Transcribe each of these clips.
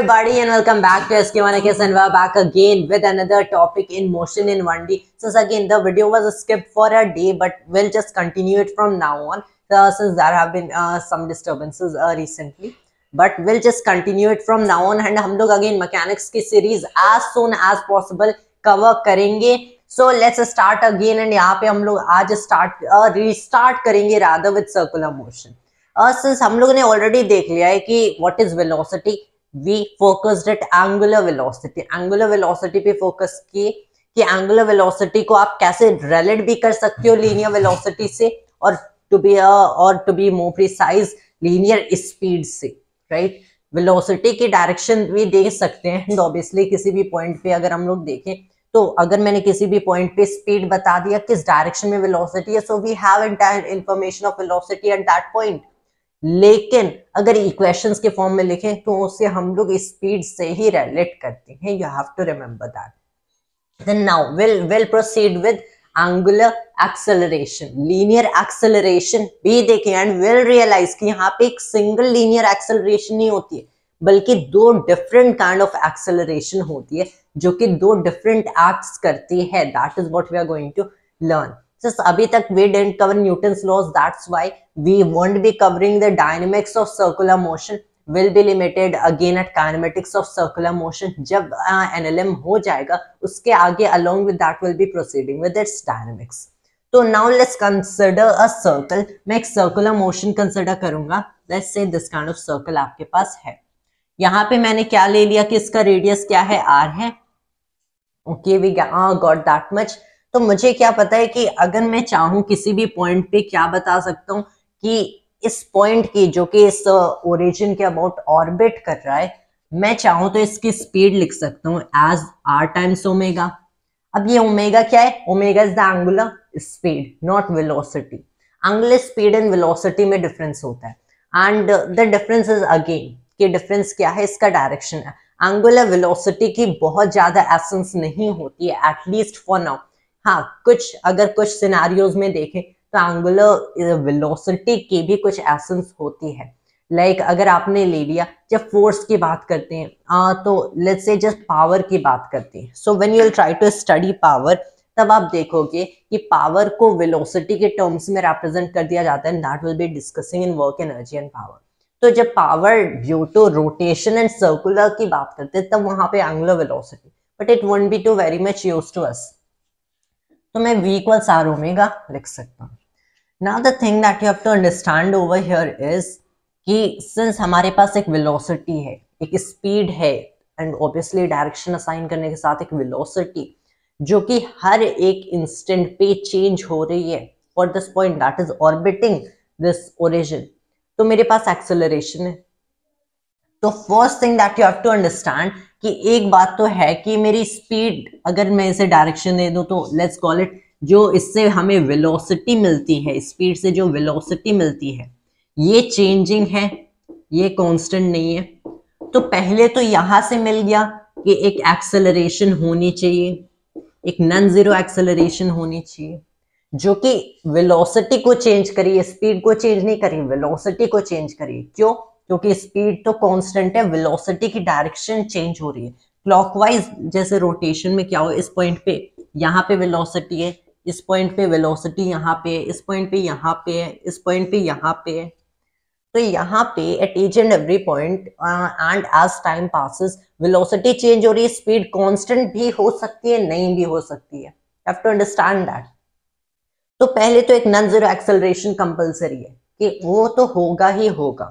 everybody and welcome back to SK1AKS and we're back again with another topic in motion in 1D. Since again the video was skipped for a day, but we'll just continue it from now on since there have been some disturbances recently. But we'll just continue it from now on and हम लोग again mechanics की series as soon as possible cover करेंगे. So let's start again and यहाँ पे हम लोग आज restart करेंगे rather with circular motion. Since हम लोगों ने ऑलरेडी देख लिया है कि what is velocity, we focused at angular velocity. Angular velocity पे फोकस किए कि एंगुलर वेलोसिटी को आप कैसे रिलेट भी कर सकते हो लीनियर वेलोसिटी से, और to be more precise linear speed से, राइट. वेलोसिटी की डायरेक्शन भी देख सकते हैं. ऑब्वियसली किसी भी पॉइंट पे अगर हम लोग देखें तो अगर मैंने किसी भी पॉइंट पे स्पीड बता दिया किस डायरेक्शन में वेलोसिटी है, so we have entire information of velocity at that point. लेकिन अगर इक्वेशंस के फॉर्म में लिखें तो उससे हम लोग स्पीड से ही रिलेट करते हैं. You have to remember that. Then now will proceed with angular acceleration. Linear acceleration भी देखें एंड विल रियलाइज कि यहाँ पे एक सिंगल लीनियर एक्सेलरेशन नहीं होती है, बल्कि दो डिफरेंट काइंड ऑफ एक्सेलरेशन होती है जो कि दो डिफरेंट एक्ट्स करती है. That is what we are going to learn. Since अभी तक we didn't cover Newton's laws, that's why we won't be covering the dynamics of circular motion. Will be limited again at kinematics of circular motion. जब NLM हो जाएगा उसके आगे along with that will be proceeding with its dynamics. तो now let's consider a circle. मैं एक circular motion consider करूंगा. Let's say this kind of circle आपके पास है. यहाँ पे मैंने क्या ले लिया कि इसका रेडियस क्या है, r है. Okay, we got that much. तो मुझे क्या पता है कि अगर मैं चाहूं किसी भी पॉइंट पे क्या बता सकता हूं कि इस पॉइंट की जो कि इस ओरिजिन के अबाउट ऑर्बिट कर रहा है, मैं चाहूं तो इसकी स्पीड लिख सकता हूं एज r टाइम्स ओमेगा. अब ये ओमेगा क्या है? Omega is the angular speed, not velocity. Angular speed and velocity में डिफरेंस होता है and the difference is again कि डिफरेंस क्या है, इसका डायरेक्शन है. एंगुलर वेलोसिटी की बहुत ज्यादा एसेंस नहीं होती है, एटलीस्ट फॉर नाउ. हाँ, अगर कुछ सिनेरियोज में देखें तो एंगुलर वेलोसिटी की भी कुछ एसेंस होती है. लाइक अगर आपने ले लिया, जब फोर्स की बात करते हैं तो लेट्स से जस्ट पावर की बात करते हैं. So when you will try to study power, तब आप देखोगे कि पावर को वेलोसिटी के टर्म्स में रिप्रेजेंट कर दिया जाता है. That will be discussing in work energy and power. तो जब power due to rotation and circular की बात करते हैं तब वहां पे angular velocity, but it won't be too very much use to us. तो मैं v equals r ओमेगा लिख सकता हूँ. Now the thing that you have to understand over here is कि सिंस हमारे पास एक वेलोसिटी है, एक स्पीड है एंड ऑब्वियसली डायरेक्शन असाइन करने के साथ एक वेलोसिटी जो कि हर एक इंस्टेंट पे चेंज हो रही है for this point that is orbiting this origin, तो मेरे पास एक्सेलरेशन है. तो first thing that you have to understand कि एक बात तो है कि मेरी स्पीड, अगर मैं इसे डायरेक्शन दे दूं तो लेट्स कॉल इट, जो इससे हमें वेलोसिटी मिलती है, स्पीड से जो वेलोसिटी मिलती है ये चेंजिंग है, ये कांस्टेंट नहीं है. तो पहले तो यहां से मिल गया कि एक एक्सेलरेशन होनी चाहिए, एक नॉन जीरो एक्सेलरेशन होनी चाहिए जो कि वेलोसिटी को चेंज करिए, स्पीड को चेंज नहीं करिए, वेलोसिटी को चेंज करिए. क्यों? क्योंकि स्पीड तो कांस्टेंट है, वेलोसिटी की डायरेक्शन चेंज हो रही है क्लॉकवाइज. जैसे रोटेशन में क्या हो, इस पॉइंट पे यहाँ पे वेलोसिटी है, इस पॉइंट पे वेलोसिटी यहाँ पे है, इस पॉइंट पे यहाँ पे है, इस पॉइंट पे यहाँ पे है. तो यहाँ पे at each and every point and as time passes velocity change हो रही है. स्पीड कांस्टेंट भी हो सकती है, नहीं भी हो सकती है. You have to understand that. तो पहले तो एक नॉन जीरो एक्सेलरेशन कंपलसरी है कि वो तो होगा ही होगा.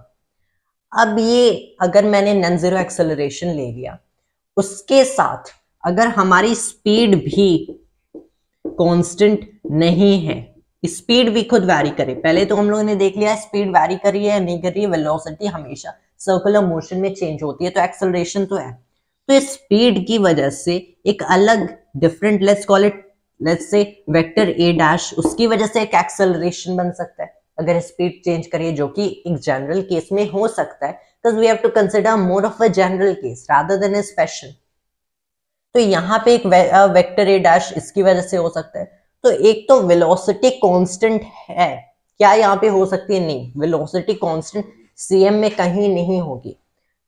अब ये अगर मैंने नॉन जीरो एक्सेलरेशन ले लिया, उसके साथ अगर हमारी स्पीड भी कांस्टेंट नहीं है, स्पीड भी खुद वैरी करे. पहले तो हम लोगों ने देख लिया स्पीड वैरी कर रही है नहीं कर रही है, वेलोसिटी हमेशा सर्कुलर मोशन में चेंज होती है, तो एक्सेलरेशन तो है. तो इस स्पीड की वजह से एक अलग different, let's call it, let's say vector A dash, उसकी वजह से एक एक्सेलरेशन बन सकता है अगर स्पीड चेंज करिए, जो कि एक जनरल केस में हो सकता है. Because we have to consider more of a general case rather than a special. तो यहाँ पे एक वेक्टर ए डैश इसकी वजह से हो सकता है. तो एक तो वेलोसिटी कांस्टेंट है, क्या यहाँ पे हो सकती है? नहीं, वेलोसिटी कांस्टेंट सीएम में कहीं नहीं होगी.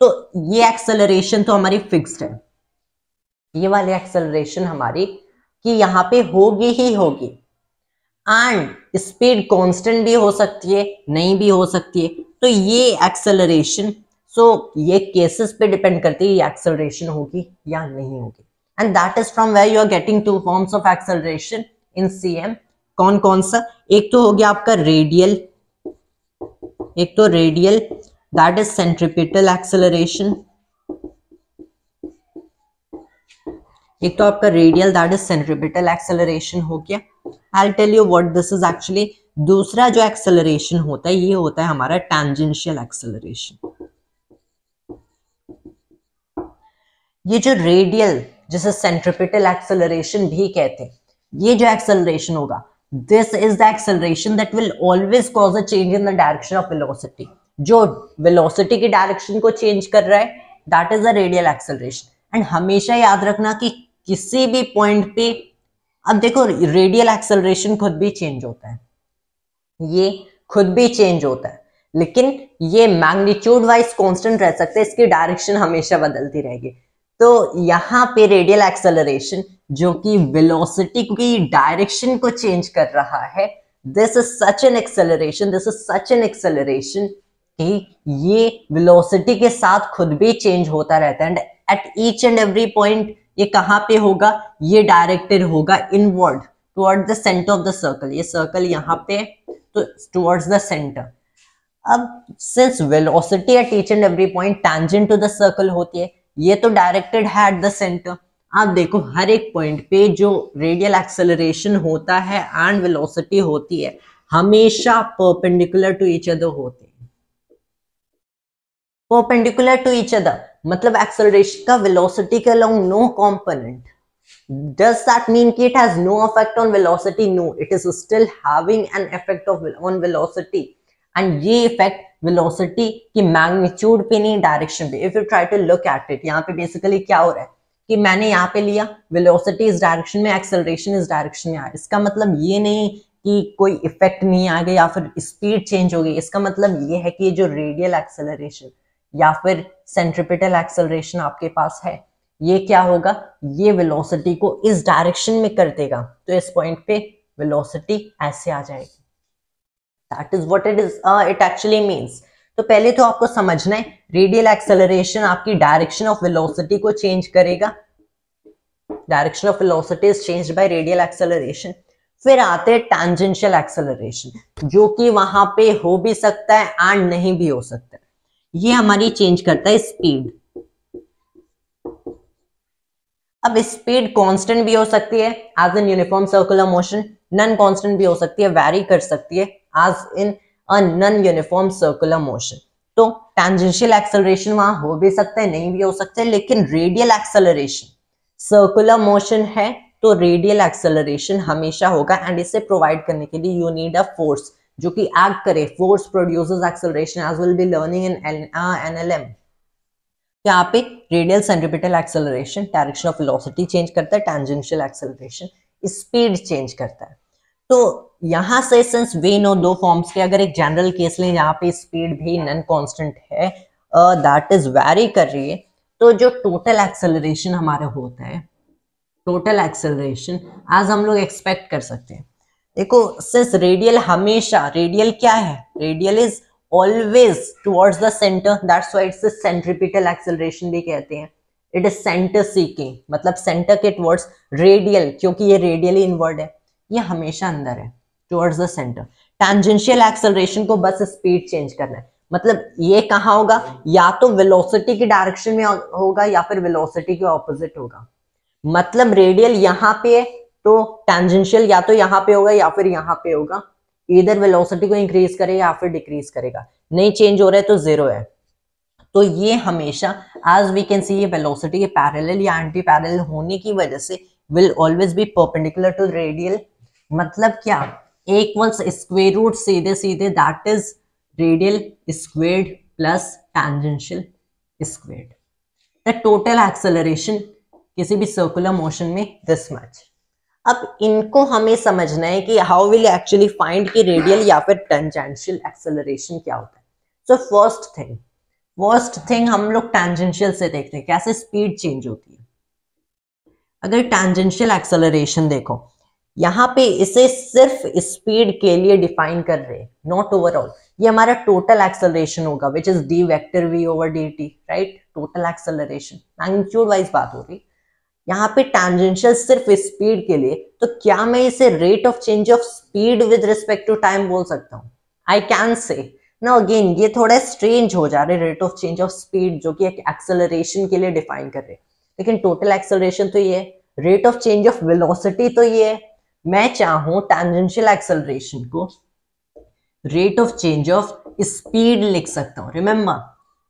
तो तो ये एक्सेलरेशन तो हमारी फिक्स्ड है, ये वाली एक्सेलरेशन हमारी कि यहाँ पे होगी ही होगी, एंड स्पीड कांस्टेंट भी हो सकती है, नहीं भी हो सकती है। तो ये एक्सेलरेशन, सो ये केसेस पे डिपेंड करती है ये एक्सेलरेशन होगी या नहीं होगी। And that is from where you are getting two forms of acceleration in CM. कौन कौन सा? एक तो हो गया आपका रेडियल, एक तो radial that is centripetal acceleration, एक तो आपका radial that is centripetal acceleration हो गया। I tell you what this is actually. दूसरा जो एक्सेलरेशन होता है ये होता है हमारा टैंजेंशियल एक्सेलरेशन। ये जो रेडियल जिसे सेंट्रीपिटल एक्सेलरेशन भी कहते हैं, ये जो एक्सेलरेशन होगा, this is the acceleration that will always cause a change in the direction of velocity. जो वेलोसिटी की डायरेक्शन को चेंज कर रहा है that is the radial acceleration. And हमेशा याद रखना कि किसी भी पॉइंट पे, अब देखो रेडियल एक्सेलरेशन खुद भी चेंज होता है, ये खुद भी चेंज होता है, लेकिन ये मैग्नीट्यूड वाइज कांस्टेंट रह सकता है, इसकी डायरेक्शन हमेशा बदलती रहेगी। तो यहाँ पे रेडियल एक्सेलरेशन जो कि वेलोसिटी की डायरेक्शन को चेंज कर रहा है, this is such an acceleration, this is such an acceleration कि ये वेलोसिटी के साथ खुद भी चेंज होता रहता है। And at each and every point ये कहां पे होगा? ये डायरेक्टेड होगा inward toward the center of the circle. ये सर्कल यहाँ पे तो टुवर्ड्स द सेंटर। अब since velocity at each and every point tangent to the circle होती है, ये तो डायरेक्टेड है एट द सेंटर। आप देखो हर एक पॉइंट पे जो रेडियल एक्सेलरेशन होता है एंड वेलोसिटी होती है हमेशा परपेंडिकुलर टू ईच अदर होते हैं। परपेंडिकुलर टू ईच अदर मतलब एक्सेलरेशन का वेलोसिटी के along no component. Does that mean कि it has no effect on velocity? No, it is still having an effect on velocity, and ये effect velocity की magnitude पे नहीं, direction पे। If you try to look at it, यहाँ पे basically क्या हो रहा है कि मैंने यहाँ पे लिया velocity इस direction में, acceleration इस direction में आया। इसका मतलब ये नहीं कि कोई effect नहीं आ गया या फिर speed change हो गई। इसका मतलब ये है कि ये जो radial acceleration या फिर centripetal acceleration आपके पास है, ये क्या होगा? ये वेलोसिटी को इस डायरेक्शन में कर देगा, तो इस पॉइंट पे वेलोसिटी ऐसे आ जाएगी। That is what it is, it actually means. तो पहले तो आपको समझना है रेडियल एक्सेलरेशन आपकी डायरेक्शन ऑफ वेलोसिटी को चेंज करेगा। Direction of velocity is changed by radial acceleration. फिर आते हैं टैंजेंशियल एक्सेलरेशन जो कि वहां पे हो भी सकता है एंड नहीं भी हो सकता है। ये हमारी चेंज करता है स्पीड। अब स्पीड कांस्टेंट भी हो सकती है as in uniform circular motion, non constant भी हो सकती है, वैरी कर सकती है as in a non uniform circular motion. तो टैंजेंशियल एक्सेलरेशन वहां हो भी सकता है, नहीं भी हो सकता है, लेकिन रेडियल एक्सेलरेशन सर्कुलर मोशन है तो रेडियल एक्सेलरेशन हमेशा होगा। एंड इसे प्रोवाइड करने के लिए यू नीड अ फोर्स जो कि एक्ट करे। Force produces acceleration as will be learning in NLM. यहाँ पे radial centripetal acceleration direction of velocity change करता है, टैंजेंशियल एक्सेलरेशन स्पीड चेंज करता है। तो यहाँ से सिंस वी नो दो फॉर्म्स के, अगर एक जनरल केस लें यहाँ पे स्पीड भी नॉन कांस्टेंट है, दैट इज वैरी कर रही है, तो जो टोटल एक्सेलरेशन हमारा होता है, टोटल एक्सेलरेशन आज हम लोग एक्सपेक्ट कर सकते हैं। देखो सिंस रेडियल हमेशा, रेडियल क्या है? Radial is always towards the center, that's why it's a centripetal acceleration भी कहते हैं। it is center seeking मतलब center के towards radial, क्योंकि ये radially inward है, ये हमेशा अंदर है towards the center। tangential acceleration को बस speed change करना है, मतलब ये कहाँ होगा? या तो velocity की direction में होगा या फिर velocity के opposite होगा। मतलब radial यहाँ पे है तो tangential या तो यहाँ पे होगा या फिर यहाँ पे होगा। इधर वेलोसिटी को इंक्रीज करेगा या फिर डिक्रीज करेगा, नहीं चेंज हो रहा है तो जीरो है। तो ये हमेशा एज वी कैन सी ये वेलोसिटी के पैरेलल या एंटी पैरेलल होने की वजह से will always be perpendicular to radial. मतलब क्या? एक वंस स्क्वायर रूट सीधे सीधे that is radial squared plus tangential squared. The total acceleration किसी भी सर्कुलर मोशन में दिस मच। अब इनको हमें समझना है कि हाउ विल एक्चुअली फाइंड कि रेडियल या फिर टेंजेंशियल एक्सेलरेशन क्या होता है। So first thing, first thing हम लोग टैंजेंशियल से देखते हैं कैसे स्पीड चेंज होती है। अगर टैंजेंशियल एक्सेलरेशन देखो, यहाँ पे इसे सिर्फ स्पीड के लिए डिफाइन कर रहे हैं, नॉट ओवरऑल। ये हमारा टोटल एक्सेलरेशन होगा which is d vector v over d t, right. Total acceleration magnitude wise बात हो रही। यहाँ पे टैंजेंशियल सिर्फ स्पीड के लिए, तो क्या मैं इसे rate of change of speed with respect to time बोल सकता हूँ? I can say no. Again ये थोड़ा स्ट्रेंज हो जा रहे, rate of change of speed जो कि एक एक्सेलरेशन के लिए डिफाइन कर रहे, लेकिन टोटल एक्सेलरेशन तो ये है, rate of change of velocity तो ये है। मैं चाहूं टैंजेंशियल एक्सेलरेशन को rate of change of speed लिख सकता हूं। Remember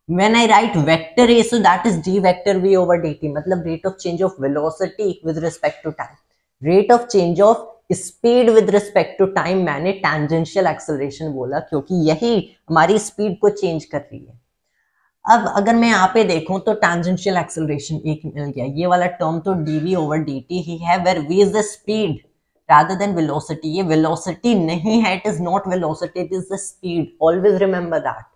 when I write vector a, so that is d vector v over dt, मतलब rate of change of velocity with respect to time, rate of change of speed with respect to time मैंने tangential acceleration बोला क्योंकि यही हमारी speed को change कर रही है। अब अगर मैं यहाँ पे देखूं तो tangential acceleration एक मिल गया, ये वाला टर्म तो dv over dt ही है, where v is the speed rather than velocity। ये velocity नहीं है, it is not velocity, it is the speed, always remember that।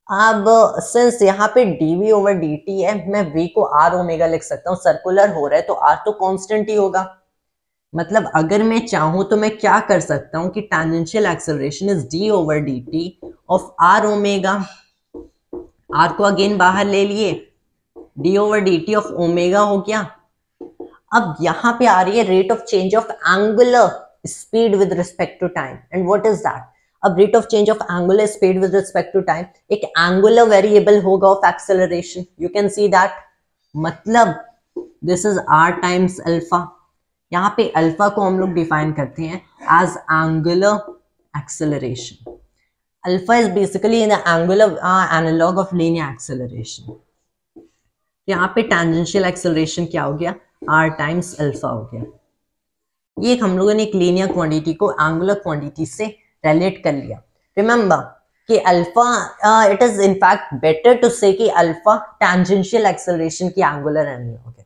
अब सिंस यहाँ पे dv ओवर dt है, मैं v को r ओमेगा लिख सकता हूँ। सर्कुलर हो रहा है तो r तो कांस्टेंट ही होगा। मतलब अगर मैं चाहूं तो मैं क्या कर सकता हूं कि tangential acceleration is d over dt of r omega. r को अगेन बाहर ले लिए, d over dt of omega हो गया। अब यहाँ पे आ रही है rate of change of angular speed with respect to time, and what is that? अब rate of change of angular speed with respect to time एक एंगुलर वेरिएबल होगा of acceleration, you can see that. मतलब this is r times alpha. यहाँ पे alpha को हम लोग define करते हैं as angular acceleration. Alpha is basically in the angular analog of linear acceleration. यहाँ पे टैंजेंशियल एक्सेलरेशन क्या हो गया? r टाइम्स अल्फा हो गया। ये हम लोगों ने एक लीनियर क्वांटिटी को एंगुलर क्वांटिटी से रिलेट कर लिया। रिमेंबर कि alpha, it is in fact better to say कि अल्फा टैंजेंशियल एक्सेलरेशन की एंगुलर एनालॉग है।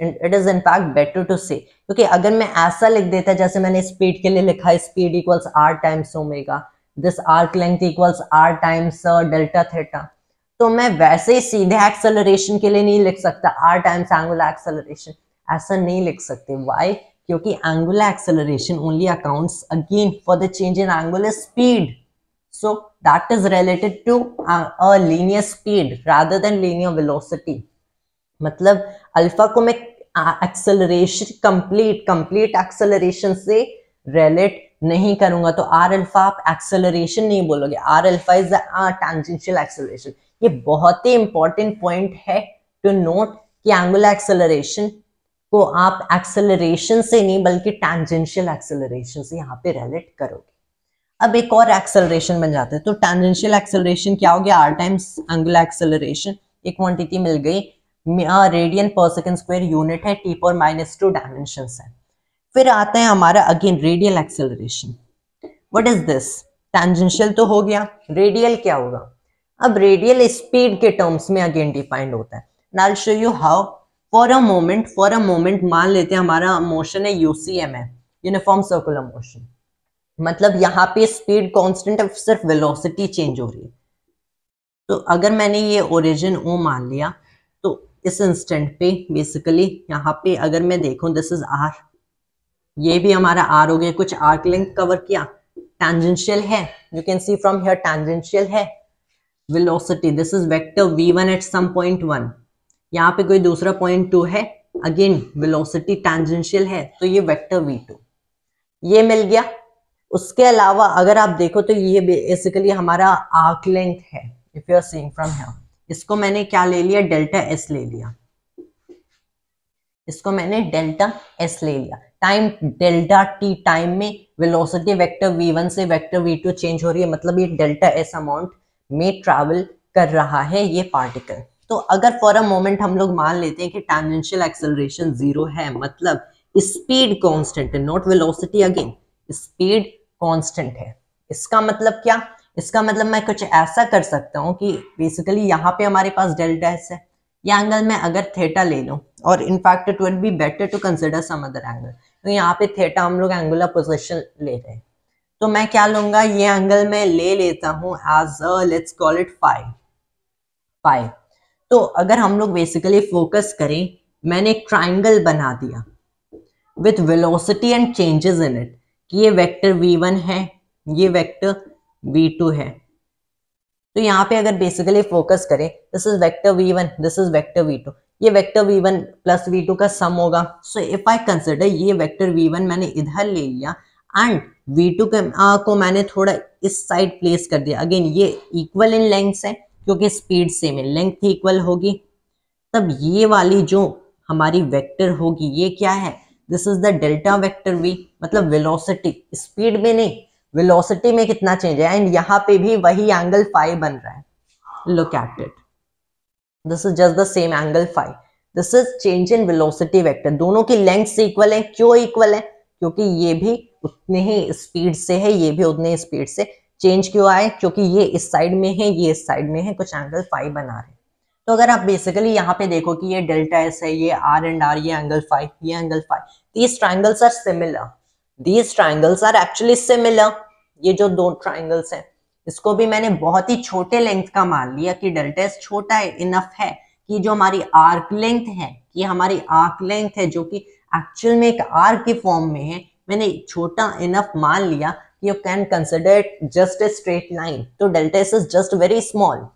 It is in fact better to say, क्योंकि अगर मैं ऐसा लिख देता जैसे मैंने स्पीड के लिए लिखा है, speed equals r times omega, this arc length equals r times delta theta, तो मैं वैसे ही सीधे एक्सेलरेशन के लिए नहीं लिख सकता r टाइम्स एंगुलर एक्सेलरेशन। ऐसा नहीं लिख सकते। व्हाई? क्योंकि angular acceleration only accounts again for the change in angular speed, so that is related to a linear speed rather than linear velocity. मतलब अल्फा को मैं एक्सेलरेशन कंप्लीट एक्सेलरेशन से relate नहीं करूंगा, तो आर अल्फा आप acceleration नहीं बोलोगे, r alpha is tangential acceleration. ये बहुत ही इंपॉर्टेंट पॉइंट है टू नोट कि एंगुलर एक्सेलरेशन को आप एक्सेलरेशन से नहीं बल्कि टैंजेंशियल एक्सेलरेशन से यहाँ पे रिलेट करोगे। अब एक और एक्सेलरेशन बन जाता है, तो टैंजेंशियल एक्सेलरेशन क्या हो गया? r times angular acceleration. एक क्वांटिटी मिल गई, रेडियन पर सेकंड स्क्वायर यूनिट है, t पर -2 डायमेंशंस है। फिर आता है हमारा again radial acceleration. What is this? Tangential तो हो गया, रेडियल क्या होगा? अब रेडियल स्पीड के टर्म्स में अगेन डिफाइंड होता है। Now I will show you how. For a moment मान लेते हैं हमारा मोशन है यूसीएम है, यूनिफॉर्म सर्कुलर मोशन। मतलब यहाँ पे स्पीड कांस्टेंट है, सिर्फ वेलोसिटी चेंज हो रही है। तो अगर मैंने ये ओरिजिन ओ मान लिया, तो इस इंस्टेंट पे बेसिकली यहाँ पे अगर मैं देखूं, दिस इज आर, ये भी हमारा आर हो गया, कुछ आर्क लेंथ कवर किया, टैंजेंशियल है, you can see from here tangential है। Velocity, this is vector v1 at some point 1, यहाँ पे कोई दूसरा पॉइंट 2 है, अगेन वेलोसिटी टैंजेंशियल है, तो ये वेक्टर v2 ये मिल गया। उसके अलावा अगर आप देखो तो ये बेसिकली हमारा आर्क लेंथ है, if you are seeing from here, इसको मैंने क्या ले लिया? डेल्टा एस ले लिया, इसको मैंने डेल्टा एस ले लिया। टाइम डेल्टा टी टाइम में वेलोसिटी वेक्टर v1 से वेक्टर v2 चेंज हो रही है, मतलब ये डेल्टा एस अमाउंट में ट्रैवल कर रहा है ये पार्टिकल। तो अगर फॉर अ मोमेंट हम लोग मान लेते हैं कि टैंजेंशियल एक्सेलरेशन 0 है, मतलब स्पीड कांस्टेंट है, not velocity, again speed constant है। इसका मतलब क्या? इसका मतलब मैं कुछ ऐसा कर सकता हूं कि बेसिकली यहाँ पे हमारे पास डेल्टा एस है, ये एंगल में अगर थीटा ले लूं, और in fact it would be better to consider some other angle, तो यहाँ पे थीटा हम लोग एंगुलर पोजीशन ले रहे हैं, तो मैं क्या लूंगा? ये एंगल में ले लेता हूं as let's call it phi. Five. तो अगर हम लोग बेसिकली फोकस करें, मैंने एक ट्राइंगल बना दिया with velocity and changes in it, कि ये वेक्टर v1 है, ये वेक्टर v2 है। तो यहाँ पे अगर बेसिकली फोकस करें, this is vector v1, this is vector v2, ये वेक्टर v1 प्लस v2 का सम होगा। सो इफ आई कंसिडर ये वेक्टर v1 मैंने इधर ले लिया एंड v2 को मैंने थोड़ा इस साइड प्लेस कर दिया, अगेन ये इक्वल इन लेंथ है क्योंकि स्पीड सेम है, लेंथ इक्वल होगी, तब ये वाली जो हमारी वेक्टर होगी ये क्या है, this is the delta vector v, मतलब वेलोसिटी, स्पीड में नहीं, वेलोसिटी में कितना चेंज है, एंड यहाँ पे भी वही एंगल फाई बन रहा है। Look at it, this is just the same angle phi, this is change in velocity vector. दोनों की लेंथ से इक्वल है, क्यों इक्वल है, क्योंकि ये भी उतने ही स्पीड से है, ये भी उतने ही स्पीड से। चेंज क्यों आए, क्योंकि ये इस साइड में है, ये इस साइड में है, कुछ एंगल फाई बना रहे हैं। तो अगर आप बेसिकली यहाँ पे देखो कि ये डेल्टा एस है, ये आर एंड आर, ये एंगल फाई, ये angle phi, these triangles are similar, these triangles are actually similar. ये जो दो ट्राइंगल्स हैं, इसको भी मैंने बहुत ही छोटे लेंथ का मान लिया कि डेल्टा एस छोटा है, इनफ है कि जो हमारी आर्क लेंथ है, ये हमारी आर्क लेंथ है जो कि एक्चुअल में एक आर्क के फॉर्म में है, मैंने छोटा इनफ मान लिया कि you can consider it just a straight line. तो delta S is just very small.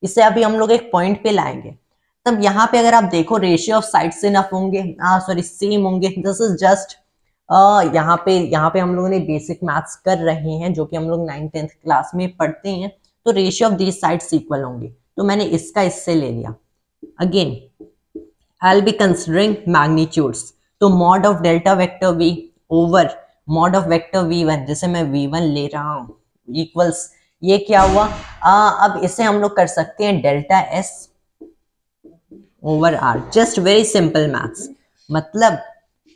इसे अभी हम लोग एक पॉइंट पे लाएंगे, तब यहाँ पे अगर आप देखो रेशियो ऑफ साइड्स इनफ होंगे, सॉरी सेम होंगे। दिस इज जस्ट यहाँ पे हम लोगों ने बेसिक मैथ्स कर रहे हैं जो कि हम लोग 9th-10th क्लास में पढ़ते हैं। तो ratio of these sides equal होंगे, तो मैंने इसका इससे ले लिया। Again I will be considering magnitudes, तो mod of delta vector v over mod of vector v1, जैसे मैं v1 ले रहा हूँ, इक्वल्स ये क्या हुआ, अब इसे हम लोग कर सकते हैं delta s over r, just very simple maths. मतलब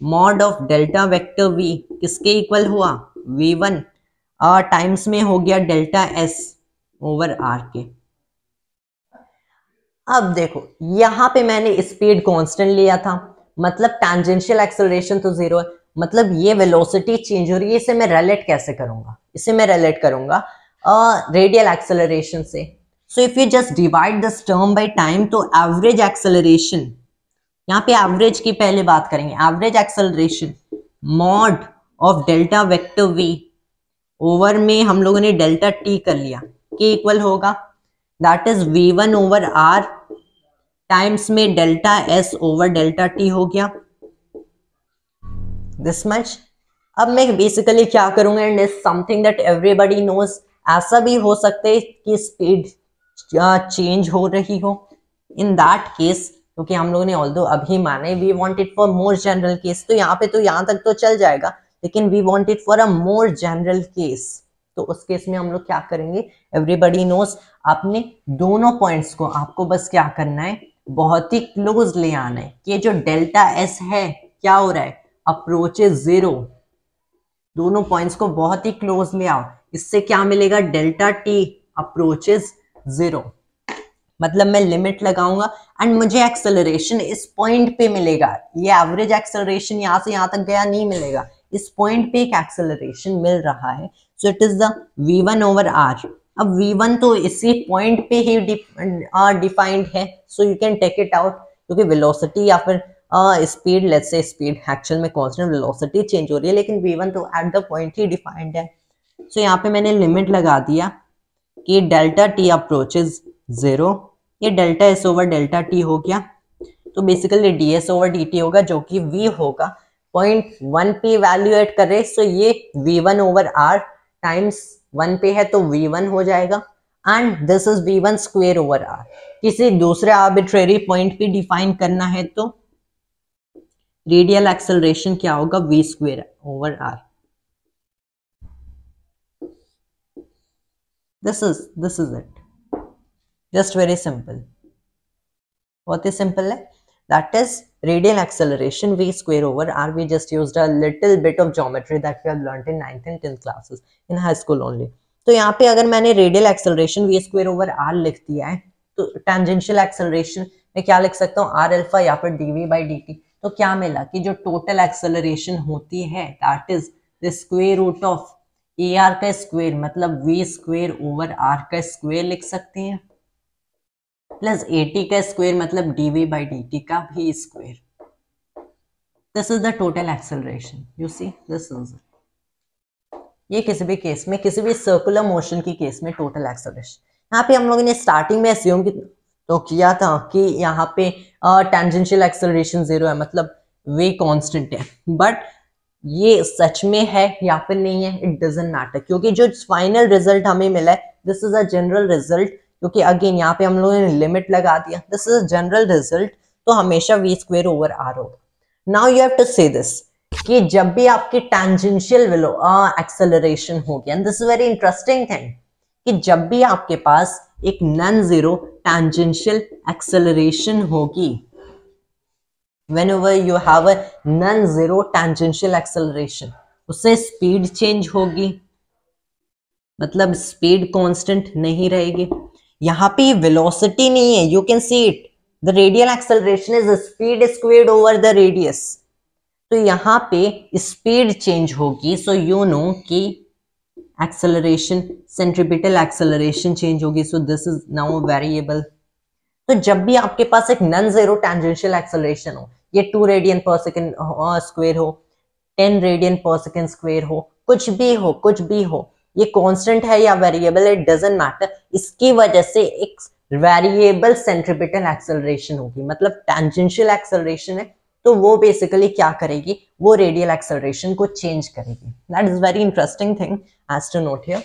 mod of delta vector v किसके इक्वल हुआ, v1 टाइम्स में हो गया डेल्टा s ओवर r के। अब देखो यहाँ पे मैंने स्पीड कांस्टेंट लिया था, मतलब टैंजेंशियल एक्सेलरेशन तो जीरो है, मतलब ये वेलोसिटी चेंज हो रही है, इसे मैं रिलेट कैसे करूंगा, इसे मैं रिलेट करूंगा रेडियल एक्सेलरेशन से। So if you just divide this term by time, तो एवरेज एक्सेलरेशन, यहाँ पे एवरेज की पहले बात करेंगे, average acceleration mod of delta vector v over में हम लोगों ने डेल्टा t कर लिया, के इक्वल होगा that is v1 over r times में delta s over delta t हो गया, दिस मच। अब मैं बेसिकली क्या करूंगा, and is something that everybody knows, ऐसा भी हो सकता है कि स्पीड चेंज हो रही हो, इन दैट केस, क्योंकि हम लोगों ने ऑल्दो अभी माने we want it for more general case, तो यहाँ पे तो यहाँ तक तो चल जाएगा, लेकिन we want it for a more general case. तो उस केस में हम लोग क्या करेंगे, एवरीबॉडी नोज, आपने दोनों पॉइंट्स को आपको बस क्या करना है, बहुत ही क्लोज ले आना है कि जो डेल्टा एस है क्या हो रहा है, अप्रोचेस जीरो, दोनों पॉइंट्स को बहुत ही क्लोज ले आओ, इससे क्या मिलेगा, डेल्टा टी अप्रोचेस जीरो, मतलब मैं लिमिट लगाऊंगा एंड मुझे एक्सेलरेशन इस पॉइंट पे मिलेगा, ये एवरेज एक्सेलरेशन यहाँ से यहाँ तक गया नहीं मिलेगा, इस पॉइंट पे एक एक्सेलरेशन मिल रहा है। So it is the v1 over r। अब v1 तो इसी पॉइंट पे ही डिफाइंड है, so you can take it out, क्योंकि वेलोसिटी या फिर speed, let's say speed actual में कांस्टेंट, वेलोसिटी चेंज हो रही है, लेकिन v1 तो एट द पॉइंट ही डिफाइंड है। सो यहाँ पे मैंने लिमिट लगा दिया कि डेल्टा टी अप्रोचेस जीरो, ये delta s over delta t हो गया, तो basically d s over d t होगा जो कि v होगा, 0.1 पे वैल्यूएट कर रहे, सो ये v1 ओवर r टाइम्स 1 पे है तो v1 हो जाएगा, and this is v1 square over r। किसी दूसरे आर्बिट्रेरी पॉइंट पे डिफाइन करना है तो रेडियल एक्सेलरेशन क्या होगा, v square over r। This is it, just very simple, बहुत ही सिंपल है, that is radial acceleration v square over r। We just used a little bit of geometry that we have learnt in 9th and 10th classes in high school only। तो यहाँ पे अगर मैंने radial acceleration v square over r लिख दिया है, तो tangential acceleration मैं क्या लिख सकता हूँ, r अल्फा या फिर dv by dt। तो क्या मिला कि जो total acceleration होती है that is the square root of ar का स्क्वायर, मतलब v स्क्वायर ओवर r का स्क्वायर लिख सकते हैं। प्लस 80 का स्क्वायर मतलब dv/dt का भी square. This is the total acceleration. You see this is, ये किसी भी केस में, किसी भी सर्कुलर मोशन की केस में टोटल एक्सेलरेशन. यहाँ पे हम लोगों ने स्टार्टिंग में अस्यूम तो किया था कि यहाँ पे टेंजेंशियल एक्सेलरेशन 0 है, मतलब वे कांस्टेंट है. बट ये सच में है या फिर नहीं है, इट डजंट मैटर, क्योंकि जो फाइनल रिजल्ट हमें मिला है this is a general result. क्योंकि अगेन यहाँ पे हम लोगों ने लिमिट लगा दिया, this is a general result, तो हमेशा v स्क्वायर ओवर r होगा. नाउ यू हैव टू से दिस कि जब भी आपकी टेंजेंशियल एक्सेलरेशन होगी, and this is very interesting thing, कि जब भी आपके पास एक नॉन जीरो टेंजेंशियल एक्सेलरेशन होगी, whenever you have a non-zero tangential acceleration, उससे स्पीड चेंज होगी, मतलब स्पीड कांस्टेंट नहीं रहेगी. यहाँ पे वेलोसिटी नहीं है, you can see it, the radial acceleration is speed squared over the radius. तो यहाँ पे स्पीड चेंज होगी, सो यू नो कि एक्सेलरेशन, सेंट्रीपिटल एक्सेलरेशन चेंज होगी, so this is now variable. तो जब भी आपके पास एक नॉन जीरो टेंजेंशियल एक्सेलरेशन हो, ये 2 रेडियन पर सेकंड स्क्वायर हो, 10 रेडियन पर सेकंड स्क्वायर हो, कुछ भी हो, ये कांस्टेंट है या वेरिएबल, इट डजंट मैटर. इसकी वजह से एक वेरिएबल सेंट्रीपिटल एक्सेलरेशन होगी, मतलब टेंजेंशियल एक्सेलरेशन है, तो वो बेसिकली क्या करेगी, वो रेडियल एक्सेलरेशन को चेंज करेगी. That is very interesting thing as to note here.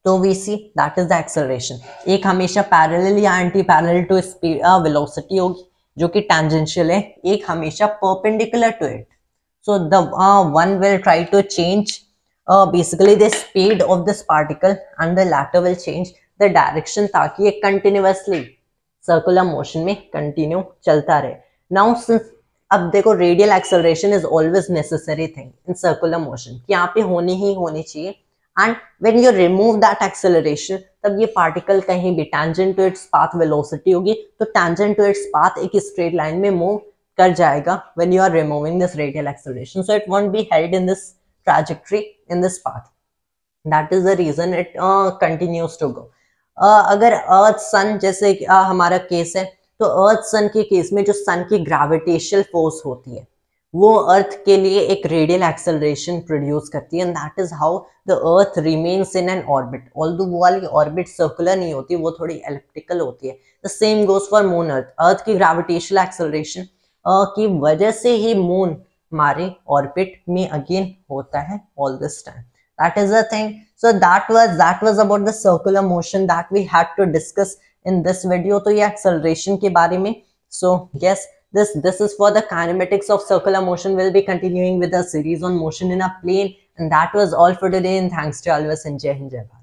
तो we see that is the acceleration. एक हमेशा पैरेलल या anti parallel to speed velocity होगी जो कि टेंजेंशियल है, एक हमेशा perpendicular to it. So the one will try to change basically the speed of this particle and the latter will change the direction, ताकि ये continuously circular motion में continue चलता रहे. Now since अब देखो radial acceleration is always necessary thing in circular motion, कि यहाँ पे होनी ही होनी चाहिए. And when you remove that acceleration, तब ये पार्टिकल कहीं भी tangent to its path velocity होगी, तो टेंजेंट टू इट्स पाथ एक स्ट्रेट लाइन में मूव कर जाएगा when you are removing this radial acceleration. So it won't be held in this trajectory in this path. That is the reason it continues to go. अगर earth सन जैसे हमारा case है, तो अर्थ सन के case में जो सन की ग्रेविटेशनल फोर्स होती है वो अर्थ के लिए एक रेडियल एक्सेलरेशन प्रोड्यूस करती है, and that is how the earth remains in an orbit. Although वो वाली ऑर्बिट सर्कुलर नहीं होती, वो थोड़ी एलिप्टिकल होती है. The same goes for moon. Earth की ग्रेविटेशनल एक्सेलरेशन की वजह से ही मून हमारे ऑर्बिट में अगेन होता है all this time. That is the thing. So that was about the circular motion that we had to discuss in this video. तो ये acceleration के बारे में. So yes, this is for the kinematics of circular motion. We'll be continuing with the series on motion in a plane, and that was all for today. And thanks to Alvis and Jai Hind Jai Bharat.